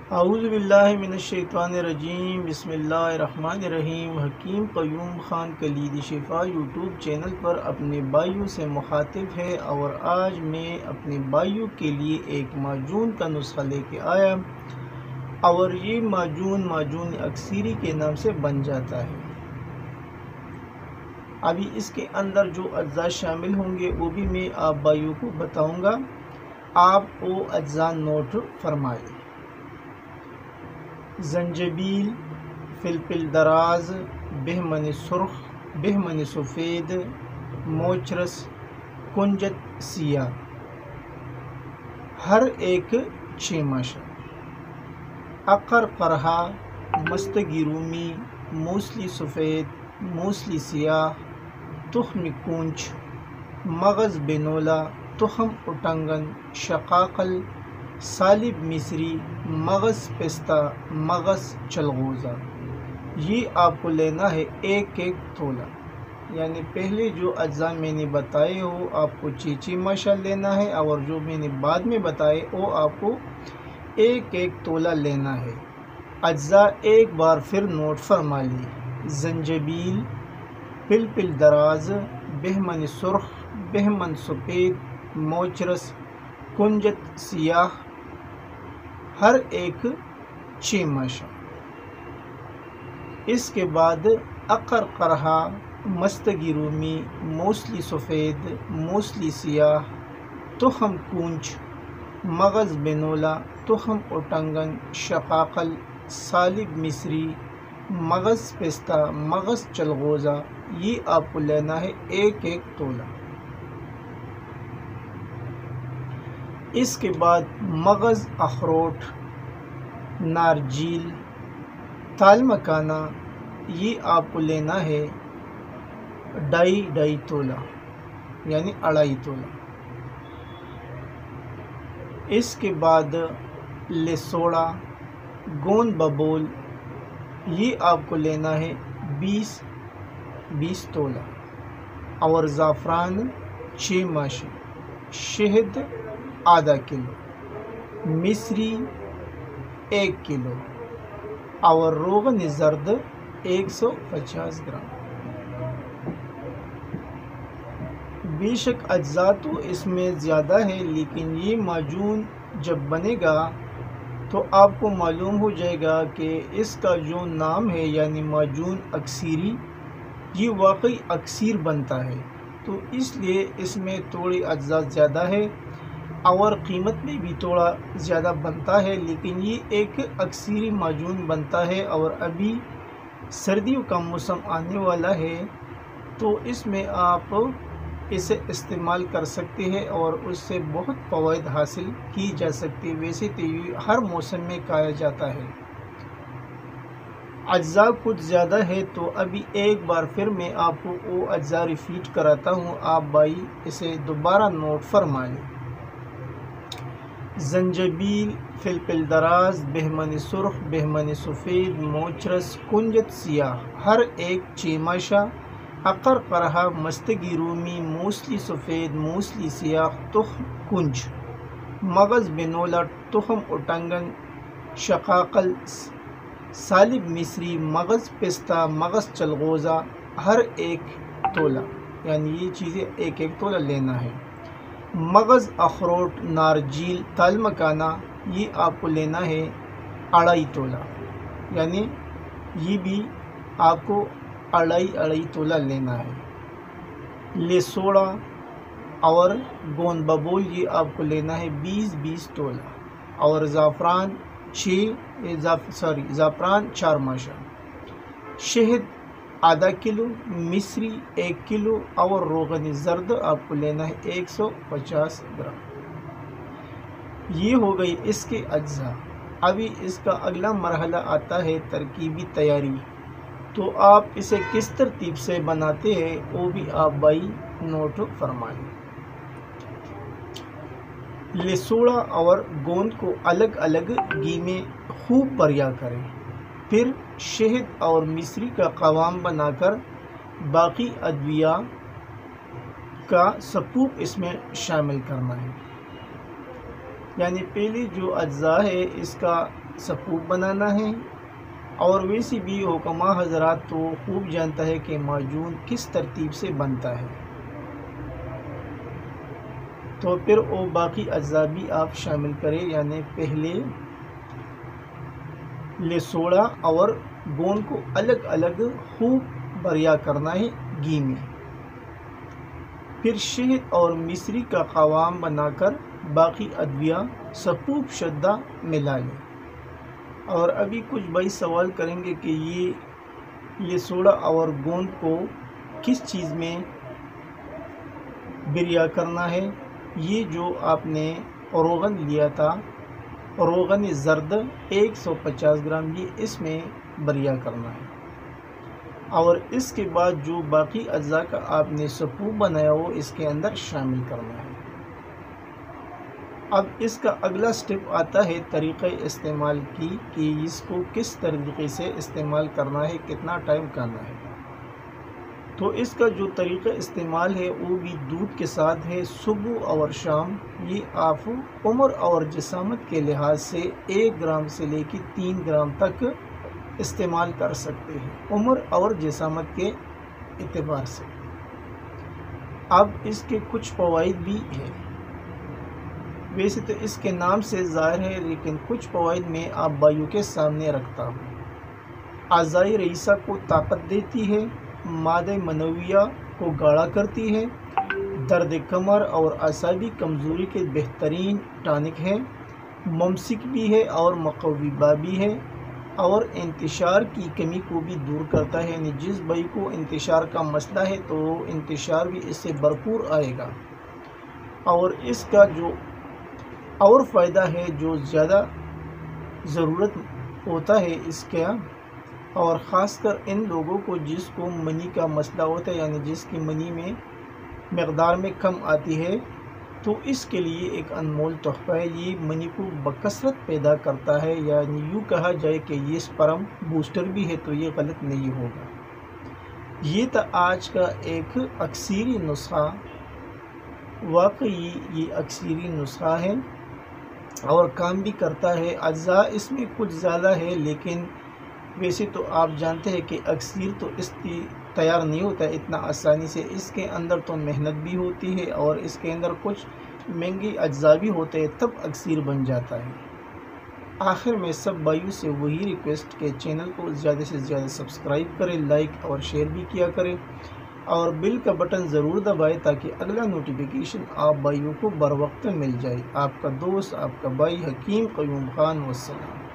اعوذ باللہ من الشیطان الرجیم، بسم اللہ الرحمن الرحیم۔ حکیم قیوم خان کلیدی شفا یوٹیوب چینل پر اپنے بھائیوں سے مخاطب ہے اور آج میں اپنے بھائیوں کے لیے ایک معجون کا نسخہ لے کے آیا اور یہ معجون اکثیری کے نام سے بن جاتا ہے۔ ابھی اس کے اندر جو اجزاء شامل ہوں گے وہ بھی میں آپ بھائیوں کو بتاؤں گا، آپ وہ اجزاء نوٹ فرمائیں۔ زنجبیل، فلفل دراز، بہمن سرخ، بہمن سفید، موچرس، کنجت سیاہ، ہر ایک 6 ماشا، عقر قرہا، مستگی رومی، موسلی سفید، موسلی سیاہ، تخم کونچ، مغز بینولا، تخم اٹنگن، شقاقل، سالب مصری، مغز پستہ، مغز چلغوزہ۔ یہ آپ کو لینا ہے 1 تولہ، یعنی پہلے جو اجزاء میں نے بتائے ہو آپ کو 6 ماشا لینا ہے، اور جو میں نے بعد میں بتائے وہ آپ کو 1 تولہ لینا ہے۔ اجزاء ایک بار پھر نوٹ فرما لی۔ زنجبیل، فلفل دراز، بہمن سرخ، بہمن سفید، موچرس، کنجت سیاہ، ہر ایک 6 ماشا۔ اس کے بعد عقر قرہا، مستگی رومی، موسلی سفید، موسلی سیاہ، تخم کونچ، مغز بینولا، تخم اٹنگن، شقاقل، سالب مصری، مغز پستہ، مغز چلغوزہ۔ یہ آپ کو لینا ہے 1 تولہ۔ اس کے بعد مغز اخروٹ، نارجیل، تال مکانہ، یہ آپ کو لینا ہے 2.5 تولہ، یعنی 2.5 تولہ۔ اس کے بعد لسوڑا، گوند ببول، یہ آپ کو لینا ہے 20 تولہ، اور زعفران 6 ماشا، شہد ½ کلو، مصری 1 کلو، اور روغن زرد 150 گرام۔ بے شک اجزاء تو اس میں زیادہ ہے، لیکن یہ معجون جب بنے گا تو آپ کو معلوم ہو جائے گا کہ اس کا جو نام ہے یعنی معجون اکثیری، یہ واقعی اکثیر بنتا ہے، تو اس لیے اس میں تھوڑی اجزاء زیادہ ہے اور قیمت میں بھی تھوڑا زیادہ بنتا ہے، لیکن یہ ایک اکثیری معجون بنتا ہے۔ اور ابھی سردیوں کا موسم آنے والا ہے تو اس میں آپ اسے استعمال کر سکتے ہیں اور اس سے بہت فوائد حاصل کی جا سکتی ہے۔ ویسے تو یہ ہر موسم میں کھایا جاتا ہے۔ اجزاء کچھ زیادہ ہے تو ابھی ایک بار پھر میں آپ کو وہ اجزاء ریپیٹ کراتا ہوں، آپ بھائی اسے دوبارہ نوٹ فرما لیں۔ زنجبیل، فلفل دراز، بہمن سرخ، بہمن سفید، موچرس، کنجت سیاہ، ہر ایک 6 ماشا، عقر قرہا، مستگی رومی، موسلی سفید، موسلی سیاہ، تخم کنج، مغز بینولا، تخم اٹنگن، شقاقل، سالب مصری، مغز پستہ، مغز چلغوزہ، ہر ایک تولہ، یعنی یہ چیزیں 1 تولہ لینا ہے۔ مغز اخروٹ، نارجیل، تال مکانہ، یہ آپ کو لینا ہے 2.5 تولہ، یعنی یہ بھی آپ کو 2.5 تولہ لینا ہے۔ لسوڑا اور گوند ببول، یہ آپ کو لینا ہے 20 تولہ، اور زعفران 4 ماشا، شہد ½ کلو، مصری 1 کلو، اور روغن زرد آپ کو لینا ہے 150 گرام۔ یہ ہو گئی اس کے اجزاء۔ ابھی اس کا اگلا مرحلہ آتا ہے ترکیبی تیاری، تو آپ اسے کس ترتیب سے بناتے ہیں وہ بھی آپ بھائی نوٹ فرمائیں۔ لسوڑا اور گوند کو الگ الگ گھی میں خوب بریا کریں، پھر شہد اور مصری کا قوام بنا کر باقی ادویہ کا سپوپ اس میں شامل کرنا ہے۔ یعنی پہلی جو اجزاء ہے اس کا سپوب بنانا ہے، اور ویسے بھی حکماء حضرات تو خوب جانتا ہے کہ معجون کس ترتیب سے بنتا ہے، تو پھر وہ باقی اجزاء بھی آپ شامل کریں، یعنی پہلے لسوڑا اور گوند کو الگ الگ خوب بریا کرنا ہے گھی میں، پھر شہد اور مصری کا قوام بنا کر باقی ادویہ سپوب شدہ ملا لیں۔ اور ابھی کچھ بھائی سوال کریں گے کہ یہ سوڈا اور گوند کو کس چیز میں بریا کرنا ہے؟ یہ جو آپ نے روغن لیا تھا، روغن زرد 150 گرام، یہ اس میں بریا کرنا ہے، اور اس کے بعد جو باقی اجزاء کا آپ نے سپوب بنایا وہ اس کے اندر شامل کرنا ہے۔ اب اس کا اگلا سٹیپ آتا ہے طریقہ استعمال کی، کہ اس کو کس طریقے سے استعمال کرنا ہے، کتنا ٹائم کرنا ہے۔ تو اس کا جو طریقہ استعمال ہے وہ بھی دودھ کے ساتھ ہے، صبح اور شام۔ یہ آپ عمر اور جسامت کے لحاظ سے 1 گرام سے لے کے 3 گرام تک استعمال کر سکتے ہیں، عمر اور جسامت کے اعتبار سے۔ اب اس کے کچھ فوائد بھی ہیں، ویسے تو اس کے نام سے ظاہر ہے، لیکن کچھ فوائد میں آپ بھائیوں کے سامنے رکھتا ہوں۔ اعضائے رئیسہ کو طاقت دیتی ہے، مادہ منویہ کو گاڑھا کرتی ہے، درد کمر اور اعصابی کمزوری کے بہترین ٹانک ہے، ممسک بھی ہے اور مقوی بھی ہے، اور انتشار کی کمی کو بھی دور کرتا ہے، یعنی جس بھائی کو انتشار کا مسئلہ ہے تو انتشار بھی اس سے بھرپور آئے گا۔ اور اس کا جو اور فائدہ ہے، جو زیادہ ضرورت ہوتا ہے اس کا، اور خاص کر ان لوگوں کو جس کو منی کا مسئلہ ہوتا ہے، یعنی جس کی منی میں مقدار میں کم آتی ہے، تو اس کے لیے ایک انمول تحفہ ہے۔ یہ منی کو بکثرت پیدا کرتا ہے، یعنی یوں کہا جائے کہ یہ سپرم بوسٹر بھی ہے، تو یہ غلط نہیں ہوگا۔ یہ تھا آج کا ایک اکثیری نسخہ، واقعی یہ اکثیری نسخہ ہے اور کام بھی کرتا ہے۔ اجزاء اس میں کچھ زیادہ ہے، لیکن ویسے تو آپ جانتے ہیں کہ اکثیر تو اس کی تیار نہیں ہوتا ہے اتنا آسانی سے، اس کے اندر تو محنت بھی ہوتی ہے اور اس کے اندر کچھ مہنگی اجزاء بھی ہوتے ہیں، تب اکثیر بن جاتا ہے۔ آخر میں سب بھائیوں سے وہی ریکویسٹ کہ چینل کو زیادہ سے زیادہ سبسکرائب کریں، لائک اور شیئر بھی کیا کریں، اور بیل کا بٹن ضرور دبائیں تاکہ اگلا نوٹیفیکیشن آپ بھائیوں کو بر وقت مل جائے۔ آپ کا دوست، آپ کا بھائی حکیم قیوم خان، والسلام۔